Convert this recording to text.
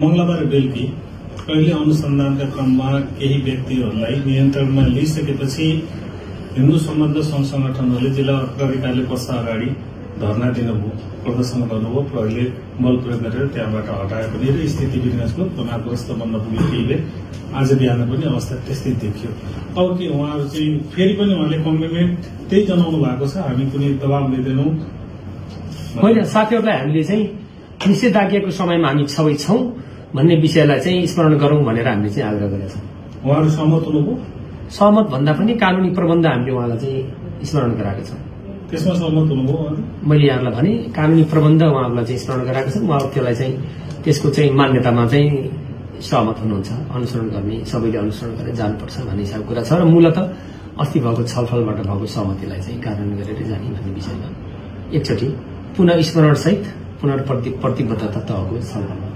मंगलबार बेलुकी कहिले अनुसन्धानका क्रममा केही व्यक्तिहरूलाई नियन्त्रणमा लिइसकेपछि हिन्दू सम्बन्ध संघ संगठनहरूले जिल्ला अधिकारीले पस्दा अगाडि धरना दिनुभयो, प्रदर्शन गर्नुभयो। प्रहरीले बल प्रयोग गरेर त्यहाँबाट हटायो पनि र स्थिति विनाशको तनावग्रस्त बन्न पुग्यो। केही बेर आज बिहान पनि अवस्था त्यस्तै देखियो। अब के उहाँहरू चाहिँ फेरि पनि उहाँले कमिटमेन्ट त्यही जनाउनु भएको छ, हामी कुनै दबाब दिँदैनौँ होइन। साथीहरूलाई हामीले चाहिँ निषेधाज्ञाको समयमा हामी सबै छौं भन्ने विषयलाई चाहिँ स्मरण गरौं भनेर हामीले चाहिँ आग्रह गरेका छौं। उहाँहरू सहमत हुनुभयो? सहमत भन्दा पनि कानूनी प्रबन्ध हामीले उहाँलाई चाहिँ स्मरण गराएका छौं। त्यसमा सहमत हुनुभयो? मैले यहाँलाई भने कानूनी प्रबन्ध उहाँहरूलाई चाहिँ स्मरण गराएका छौं। उहाँहरू त्यसलाई चाहिँ त्यसको चाहिँ मान्यतामा चाहिँ सहमत हुनुहुन्छ। अनुसरण गर्ने, सबैले अनुसरण गरेर जानुपर्छ भन्ने हिसाबको कुरा छ र मूलत अस्ति भएको छलफलबाट भएको सहमतिलाई चाहिँ कार्यान्वयन गरेर जाने भन्ने विषयमा एकचोटि पुनः स्मरण सहित पुनर्प्रतिबद्धता तहको छलफल